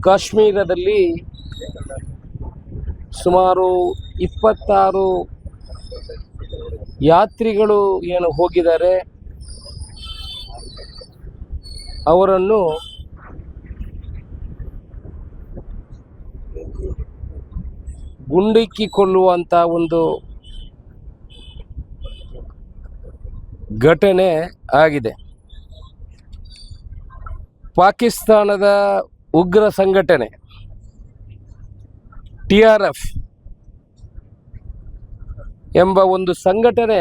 ಕಾಶ್ಮೀರದಲ್ಲಿ ಸುಮಾರು 26 ಯಾತ್ರಿಗಳು ಏನು ಹೋಗಿದ್ದಾರೆ ಅವರನ್ನು ಗುಂಡಿಕ್ಕಿಕೊಳ್ಳುವಂಥ ಒಂದು ಘಟನೆ ಆಗಿದೆ. ಪಾಕಿಸ್ತಾನದ ಉಗ್ರ ಸಂಘಟನೆ TRF ಎಂಬ ಒಂದು ಸಂಘಟನೆ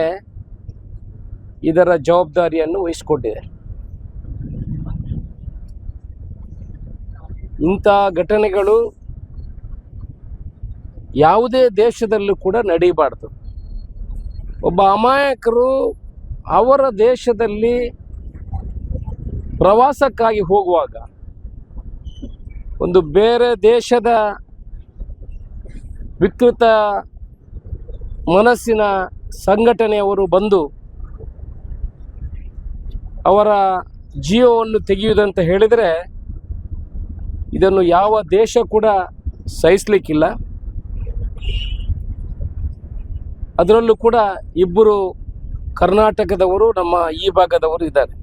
ಇದರ ಜವಾಬ್ದಾರಿಯನ್ನು ವಹಿಸಿಕೊಂಡಿದೆ. ಇಂಥ ಘಟನೆಗಳು ಯಾವುದೇ ದೇಶದಲ್ಲೂ ಕೂಡ ನಡೀಬಾರ್ದು. ಒಬ್ಬ ಅಮಾಯಕರು ಅವರ ದೇಶದಲ್ಲಿ ಪ್ರವಾಸಕ್ಕಾಗಿ ಹೋಗುವಾಗ ಒಂದು ಬೇರೆ ದೇಶದ ವಿಕೃತ ಮನಸ್ಸಿನ ಸಂಘಟನೆಯವರು ಬಂದು ಅವರ ಜೀವವನ್ನು ತೆಗೆಯುವುದಂತ ಹೇಳಿದರೆ ಇದನ್ನು ಯಾವ ದೇಶ ಕೂಡ ಸಹಿಸಲಿಕ್ಕಿಲ್ಲ. ಅದರಲ್ಲೂ ಕೂಡ ಇಬ್ಬರು ಕರ್ನಾಟಕದವರು ನಮ್ಮ ಈ ಭಾಗದವರು ಇದ್ದಾರೆ.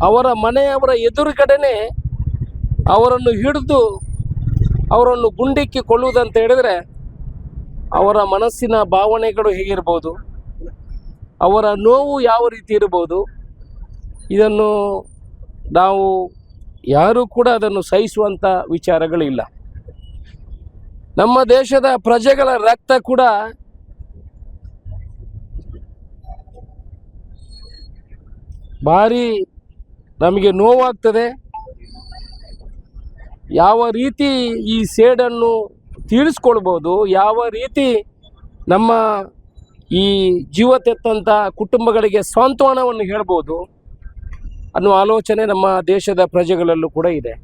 ಅವರ ಮನೆಯವರ ಎದುರುಗಡೆನೆ ಅವರನ್ನು ಹಿಡಿದು ಅವರನ್ನು ಗುಂಡಿಕ್ಕಿಕೊಳ್ಳುವುದಂತ ಹೇಳಿದರೆ ಅವರ ಮನಸ್ಸಿನ ಭಾವನೆಗಳು ಹೇಗಿರ್ಬೋದು, ಅವರ ನೋವು ಯಾವ ರೀತಿ ಇರ್ಬೋದು, ಇದನ್ನು ನಾವು ಯಾರೂ ಕೂಡ ಅದನ್ನು ಸಹಿಸುವಂಥ ವಿಚಾರಗಳಿಲ್ಲ. ನಮ್ಮ ದೇಶದ ಪ್ರಜೆಗಳ ರಕ್ತ ಕೂಡ ಭಾರಿ ನಮಗೆ ನೋವಾಗ್ತದೆ. ಯಾವ ರೀತಿ ಈ ಸೇಡನ್ನು ತೀರಿಸ್ಕೊಳ್ಬೋದು, ಯಾವ ರೀತಿ ನಮ್ಮ ಈ ಜೀವ ತೆತ್ತಂಥ ಕುಟುಂಬಗಳಿಗೆ ಸಾಂತ್ವನವನ್ನು ಹೇಳ್ಬೋದು ಅನ್ನೋ ಆಲೋಚನೆ ನಮ್ಮ ದೇಶದ ಪ್ರಜೆಗಳಲ್ಲೂ ಕೂಡ ಇದೆ.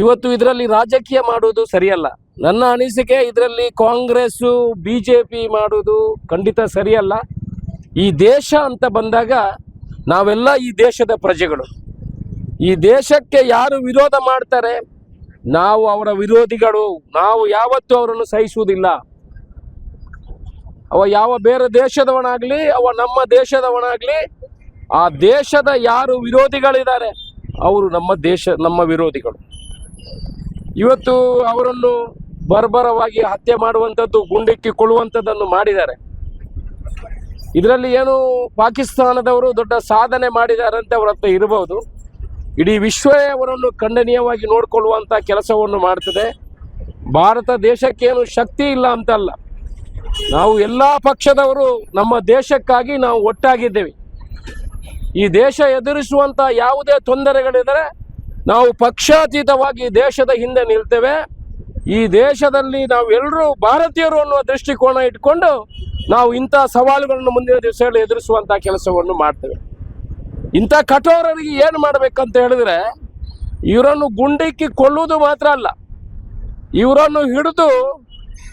ಇವತ್ತು ಇದರಲ್ಲಿ ರಾಜಕೀಯ ಮಾಡುವುದು ಸರಿಯಲ್ಲ. ನನ್ನ ಅನಿಸಿಕೆ ಇದರಲ್ಲಿ ಕಾಂಗ್ರೆಸ್ಸು BJP ಮಾಡುವುದು ಖಂಡಿತ ಸರಿಯಲ್ಲ. ಈ ದೇಶ ಅಂತ ಬಂದಾಗ ನಾವೆಲ್ಲ ಈ ದೇಶದ ಪ್ರಜೆಗಳು. ಈ ದೇಶಕ್ಕೆ ಯಾರು ವಿರೋಧ ಮಾಡ್ತಾರೆ ನಾವು ಅವರ ವಿರೋಧಿಗಳು. ನಾವು ಯಾವತ್ತೂ ಅವರನ್ನು ಸಹಿಸುವುದಿಲ್ಲ. ಅವ ಯಾವ ಬೇರೆ ದೇಶದವನಾಗಲಿ ಅವ ನಮ್ಮ ದೇಶದವನಾಗಲಿ, ಆ ದೇಶದ ಯಾರು ವಿರೋಧಿಗಳಿದ್ದಾರೆ ಅವರು ನಮ್ಮ ವಿರೋಧಿಗಳು. ಇವತ್ತು ಅವರನ್ನು ಬರ್ಬರವಾಗಿ ಹತ್ಯೆ ಮಾಡುವಂಥದ್ದು, ಗುಂಡಿಕ್ಕಿಕೊಳ್ಳುವಂಥದ್ದನ್ನು ಮಾಡಿದ್ದಾರೆ. ಇದರಲ್ಲಿ ಏನು ಪಾಕಿಸ್ತಾನದವರು ದೊಡ್ಡ ಸಾಧನೆ ಮಾಡಿದ್ದಾರೆ ಅಂತ ಅವರ ಹತ್ರ ಇರಬಹುದು. ಇಡೀ ವಿಶ್ವವೇ ಅವರನ್ನು ಖಂಡನೀಯವಾಗಿ ನೋಡಿಕೊಳ್ಳುವಂಥ ಕೆಲಸವನ್ನು ಮಾಡ್ತದೆ. ಭಾರತ ದೇಶಕ್ಕೇನು ಶಕ್ತಿ ಇಲ್ಲ ಅಂತಲ್ಲ, ನಾವು ಎಲ್ಲ ಪಕ್ಷದವರು ನಮ್ಮ ದೇಶಕ್ಕಾಗಿ ನಾವು ಒಟ್ಟಾಗಿದ್ದೇವೆ. ಈ ದೇಶ ಎದುರಿಸುವಂಥ ಯಾವುದೇ ತೊಂದರೆಗಳಿದ್ದರೆ ನಾವು ಪಕ್ಷಾತೀತವಾಗಿ ದೇಶದ ಹಿಂದೆ ನಿಲ್ತೇವೆ. ಈ ದೇಶದಲ್ಲಿ ನಾವು ಎಲ್ಲರೂ ಭಾರತೀಯರು ಅನ್ನುವ ದೃಷ್ಟಿಕೋನ ಇಟ್ಕೊಂಡು ನಾವು ಇಂಥ ಸವಾಲುಗಳನ್ನು ಮುಂದಿನ ದಿವಸಗಳಲ್ಲಿ ಎದುರಿಸುವಂಥ ಕೆಲಸವನ್ನು ಮಾಡ್ತೇವೆ. ಇಂಥ ಕಠೋರರಿಗೆ ಏನು ಮಾಡಬೇಕಂತ ಹೇಳಿದ್ರೆ ಇವರನ್ನು ಗುಂಡಿಕ್ಕಿಕೊಳ್ಳುವುದು ಮಾತ್ರ ಅಲ್ಲ, ಇವರನ್ನು ಹಿಡಿದು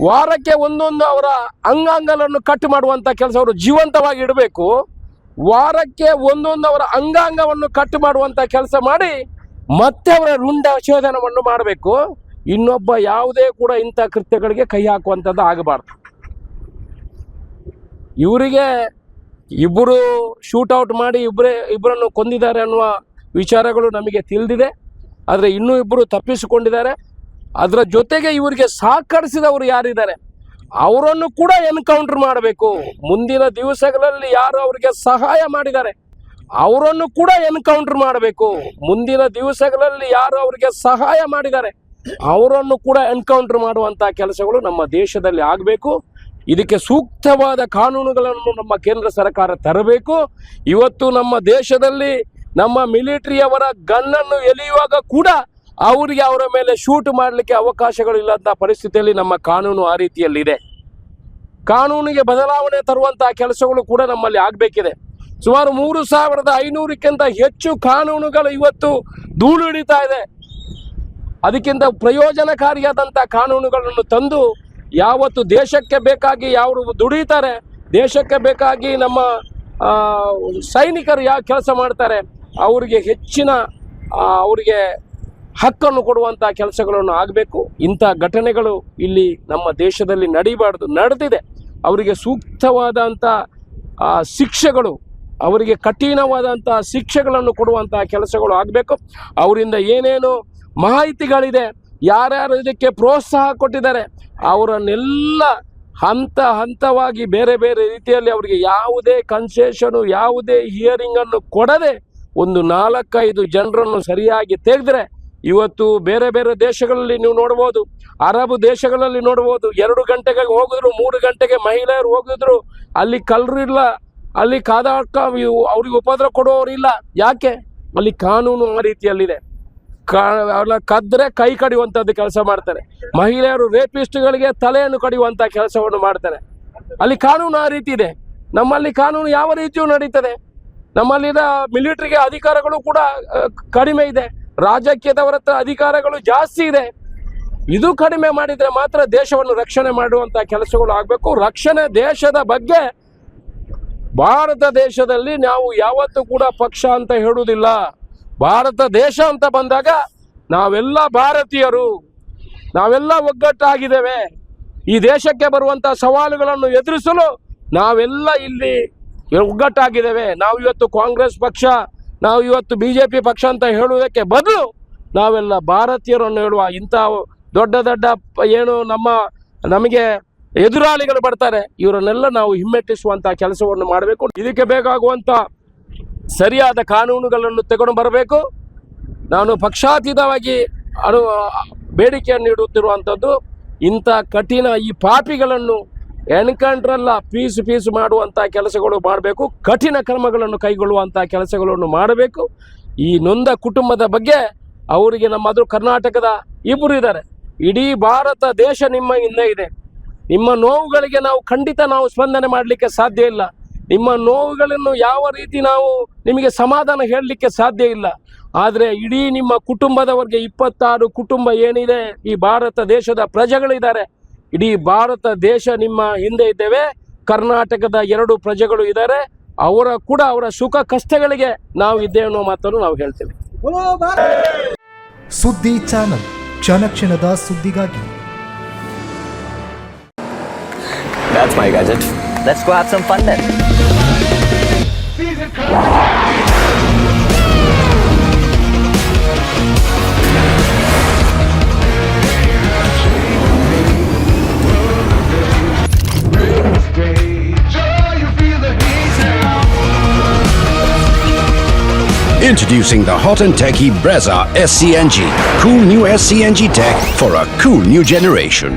ವಾರಕ್ಕೆ ಒಂದೊಂದು ಅವರ ಅಂಗಾಂಗಗಳನ್ನು ಕಟ್ ಮಾಡುವಂಥ ಕೆಲಸ ಅವರು ಜೀವಂತವಾಗಿ ಇಡಬೇಕು. ವಾರಕ್ಕೆ ಒಂದೊಂದು ಅವರ ಅಂಗಾಂಗವನ್ನು ಕಟ್ ಮಾಡುವಂಥ ಕೆಲಸ ಮಾಡಿ ಮತ್ತೆ ಅವರ ರುಂಡ ಶೋಧನವನ್ನು ಮಾಡಬೇಕು. ಇನ್ನೊಬ್ಬ ಯಾವುದೇ ಕೂಡ ಇಂಥ ಕೃತ್ಯಗಳಿಗೆ ಕೈ ಹಾಕುವಂಥದ್ದು ಆಗಬಾರ್ದು. ಇವರಿಗೆ ಇಬ್ಬರು ಶೂಟೌಟ್ ಮಾಡಿ ಇಬ್ಬರನ್ನು ಕೊಂದಿದ್ದಾರೆ ಅನ್ನುವ ವಿಚಾರಗಳು ನಮಗೆ ತಿಳಿದಿದೆ. ಆದರೆ ಇನ್ನೂ ಇಬ್ಬರು ತಪ್ಪಿಸಿಕೊಂಡಿದ್ದಾರೆ. ಅದರ ಜೊತೆಗೆ ಇವರಿಗೆ ಸಹಕರಿಸಿದವರು ಯಾರಿದ್ದಾರೆ ಅವರನ್ನು ಕೂಡ ಎನ್ಕೌಂಟರ್ ಮಾಡಬೇಕು. ಮುಂದಿನ ದಿವಸಗಳಲ್ಲಿ ಯಾರು ಅವರಿಗೆ ಸಹಾಯ ಮಾಡಿದ್ದಾರೆ ಅವರನ್ನು ಕೂಡ ಎನ್ಕೌಂಟರ್ ಮಾಡಬೇಕು. ಮುಂದಿನ ದಿವಸಗಳಲ್ಲಿ ಯಾರು ಅವರಿಗೆ ಸಹಾಯ ಮಾಡಿದ್ದಾರೆ ಅವರನ್ನು ಕೂಡ ಎನ್ಕೌಂಟರ್ ಮಾಡುವಂಥ ಕೆಲಸಗಳು ನಮ್ಮ ದೇಶದಲ್ಲಿ ಆಗಬೇಕು. ಇದಕ್ಕೆ ಸೂಕ್ತವಾದ ಕಾನೂನುಗಳನ್ನು ನಮ್ಮ ಕೇಂದ್ರ ಸರ್ಕಾರ ತರಬೇಕು. ಇವತ್ತು ನಮ್ಮ ದೇಶದಲ್ಲಿ ನಮ್ಮ ಮಿಲಿಟರಿಯವರ ಗನ್ನನ್ನು ಎಳೆಯುವಾಗ ಕೂಡ ಅವರಿಗೆ ಅವರ ಮೇಲೆ ಶೂಟ್ ಮಾಡಲಿಕ್ಕೆ ಅವಕಾಶಗಳಿಲ್ಲಂಥ ಪರಿಸ್ಥಿತಿಯಲ್ಲಿ ನಮ್ಮ ಕಾನೂನು ಆ ರೀತಿಯಲ್ಲಿದೆ. ಕಾನೂನಿಗೆ ಬದಲಾವಣೆ ತರುವಂತಹ ಕೆಲಸಗಳು ಕೂಡ ನಮ್ಮಲ್ಲಿ ಆಗಬೇಕಿದೆ. ಸುಮಾರು 3500ಕ್ಕಿಂತ ಹೆಚ್ಚು ಕಾನೂನುಗಳು ಇವತ್ತು ಧೂಳು ಹಿಡಿತಾ ಇದೆ. ಅದಕ್ಕಿಂತ ಪ್ರಯೋಜನಕಾರಿಯಾದಂಥ ಕಾನೂನುಗಳನ್ನು ತಂದು ಯಾವತ್ತು ದೇಶಕ್ಕೆ ಬೇಕಾಗಿ ಯಾರು ದುಡಿತಾರೆ, ದೇಶಕ್ಕೆ ಬೇಕಾಗಿ ನಮ್ಮ ಸೈನಿಕರು ಯಾವ ಕೆಲಸ ಮಾಡ್ತಾರೆ ಅವರಿಗೆ ಹೆಚ್ಚಿನ ಅವರಿಗೆ ಹಕ್ಕನ್ನು ಕೊಡುವಂಥ ಕೆಲಸಗಳನ್ನು ಆಗಬೇಕು. ಇಂಥ ಘಟನೆಗಳು ಇಲ್ಲಿ ನಮ್ಮ ದೇಶದಲ್ಲಿ ನಡೀಬಾರ್ದು, ನಡೆದಿದೆ. ಅವರಿಗೆ ಸೂಕ್ತವಾದಂಥ ಶಿಕ್ಷೆಗಳು, ಅವರಿಗೆ ಕಠಿಣವಾದಂಥ ಶಿಕ್ಷೆಗಳನ್ನು ಕೊಡುವಂಥ ಕೆಲಸಗಳು ಆಗಬೇಕು. ಅವರಿಂದ ಏನೇನು ಮಾಹಿತಿಗಳಿದೆ, ಯಾರ್ಯಾರು ಇದಕ್ಕೆ ಪ್ರೋತ್ಸಾಹ ಕೊಟ್ಟಿದ್ದಾರೆ, ಅವರನ್ನೆಲ್ಲ ಹಂತವಾಗಿ ಬೇರೆ ಬೇರೆ ರೀತಿಯಲ್ಲಿ ಅವರಿಗೆ ಯಾವುದೇ ಕನ್ಸೆಷನು, ಯಾವುದೇ ಹಿಯರಿಂಗನ್ನು ಕೊಡದೆ ಒಂದು 4-5 ಜನರನ್ನು ಸರಿಯಾಗಿ ತೆಗೆದ್ರೆ, ಇವತ್ತು ಬೇರೆ ಬೇರೆ ದೇಶಗಳಲ್ಲಿ ನೀವು ನೋಡ್ಬೋದು, ಅರಬ್ ದೇಶಗಳಲ್ಲಿ ನೋಡ್ಬೋದು, 2 ಗಂಟೆಗೆ ಹೋಗಿದ್ರು, 3 ಗಂಟೆಗೆ ಮಹಿಳೆಯರು ಹೋಗಿದ್ರು, ಅಲ್ಲಿ ಕಳ್ಳರಿಲ್ಲ, ಅಲ್ಲಿ ಕಾದಾಟ, ಅವ್ರಿಗೆ ಉಪದ್ರ ಕೊಡುವವರಿಲ್ಲ. ಯಾಕೆ? ಅಲ್ಲಿ ಕಾನೂನು ಆ ರೀತಿಯಲ್ಲಿದೆ. ಕದ್ರೆ ಕೈ ಕಡಿಯುವಂಥದ್ದು ಕೆಲಸ ಮಾಡ್ತಾರೆ. ಮಹಿಳೆಯರು ರೇಪಿಸ್ಟ್ಗಳಿಗೆ ತಲೆಯನ್ನು ಕಡಿಯುವಂಥ ಕೆಲಸವನ್ನು ಮಾಡ್ತಾರೆ. ಅಲ್ಲಿ ಕಾನೂನು ಆ ರೀತಿ ಇದೆ. ನಮ್ಮಲ್ಲಿ ಕಾನೂನು ಯಾವ ರೀತಿಯೂ ನಡೀತದೆ. ನಮ್ಮಲ್ಲಿನ ಮಿಲಿಟರಿಗೆ ಅಧಿಕಾರಗಳು ಕೂಡ ಕಡಿಮೆ ಇದೆ, ರಾಜಕೀಯದವರ ಹತ್ರ ಅಧಿಕಾರಗಳು ಜಾಸ್ತಿ ಇದೆ. ಇದು ಕಡಿಮೆ ಮಾಡಿದರೆ ಮಾತ್ರ ದೇಶವನ್ನು ರಕ್ಷಣೆ ಮಾಡುವಂಥ ಕೆಲಸಗಳು ಆಗಬೇಕು. ರಕ್ಷಣೆ ದೇಶದ ಬಗ್ಗೆ ಭಾರತ ದೇಶದಲ್ಲಿ ನಾವು ಯಾವತ್ತೂ ಕೂಡ ಪಕ್ಷ ಅಂತ ಹೇಳುವುದಿಲ್ಲ. ಭಾರತ ದೇಶ ಅಂತ ಬಂದಾಗ ನಾವೆಲ್ಲ ಭಾರತೀಯರು, ನಾವೆಲ್ಲ ಒಗ್ಗಟ್ಟಾಗಿದ್ದೇವೆ. ಈ ದೇಶಕ್ಕೆ ಬರುವಂಥ ಸವಾಲುಗಳನ್ನು ಎದುರಿಸಲು ನಾವೆಲ್ಲ ಇಲ್ಲಿ ಒಗ್ಗಟ್ಟಾಗಿದ್ದೇವೆ. ನಾವು ಇವತ್ತು ಕಾಂಗ್ರೆಸ್ ಪಕ್ಷ, ನಾವು ಇವತ್ತು BJP ಪಕ್ಷ ಅಂತ ಹೇಳುವುದಕ್ಕೆ ಬದಲು ನಾವೆಲ್ಲ ಭಾರತೀಯರನ್ನು ಹೇಳುವ. ಇಂಥ ದೊಡ್ಡ ದೊಡ್ಡ ಏನು ನಮಗೆ ಎದುರಾಳಿಗಳು ಬರ್ತಾರೆ, ಇವರನ್ನೆಲ್ಲ ನಾವು ಹಿಮ್ಮೆಟ್ಟಿಸುವಂಥ ಕೆಲಸವನ್ನು ಮಾಡಬೇಕು. ಇದಕ್ಕೆ ಬೇಕಾಗುವಂಥ ಸರಿಯಾದ ಕಾನೂನುಗಳನ್ನು ತೆಗೆದು ಬರಬೇಕು. ನಾನು ಪಕ್ಷಾತೀತವಾಗಿ ಬೇಡಿಕೆಯನ್ನು ನೀಡುತ್ತಿರುವಂಥದ್ದು, ಇಂಥ ಕಠಿಣ ಈ ಪಾಪಿಗಳನ್ನು ಎನ್ಕೌಂಟ್ರಲ್ಲ ಪೀಸ್ ಮಾಡುವಂಥ ಕೆಲಸಗಳು ಮಾಡಬೇಕು. ಕಠಿಣ ಕ್ರಮಗಳನ್ನು ಕೈಗೊಳ್ಳುವಂಥ ಕೆಲಸಗಳನ್ನು ಮಾಡಬೇಕು. ಈ ನೊಂದ ಕುಟುಂಬದ ಬಗ್ಗೆ ಅವರಿಗೆ ಅದು ಕರ್ನಾಟಕದ 2 ಇದ್ದಾರೆ. ಇಡೀ ಭಾರತ ದೇಶ ನಿಮ್ಮ ಹಿಂದೆ ಇದೆ. ನಿಮ್ಮ ನೋವುಗಳಿಗೆ ಖಂಡಿತ ನಾವು ಸ್ಪಂದನೆ ಮಾಡಲಿಕ್ಕೆ ಸಾಧ್ಯ ಇಲ್ಲ. ನಿಮ್ಮ ನೋವುಗಳನ್ನು ಯಾವ ರೀತಿ ನಾವು ನಿಮಗೆ ಸಮಾಧಾನ ಹೇಳಲಿಕ್ಕೆ ಸಾಧ್ಯ ಇಲ್ಲ. ಆದರೆ ಇಡೀ ನಿಮ್ಮ ಕುಟುಂಬದವರಿಗೆ 26 ಕುಟುಂಬ ಏನಿದೆ, ಈ ಭಾರತ ದೇಶದ ಪ್ರಜೆಗಳಿದ್ದಾರೆ. ಇಡೀ ಭಾರತ ದೇಶ ನಿಮ್ಮ ಹಿಂದೆ ಇದ್ದೇವೆ. ಕರ್ನಾಟಕದ 2 ಪ್ರಜೆಗಳು ಇದ್ದಾರೆ. ಅವರ ಸುಖ ಕಷ್ಟಗಳಿಗೆ ನಾವು ಇದ್ದೇವೆ ಅನ್ನೋ ಮಾತನ್ನು ನಾವು ಹೇಳ್ತೇವೆ. ಸುದ್ದಿ ಚಾನಲ್, ಕ್ಷಣ ಕ್ಷಣದ ಸುದ್ದಿಗಾಗಿ. That's my gadget. Let's go have some fun then. Introducing the hot and techy Brezza SCNG. Cool new SCNG tech for a cool new generation.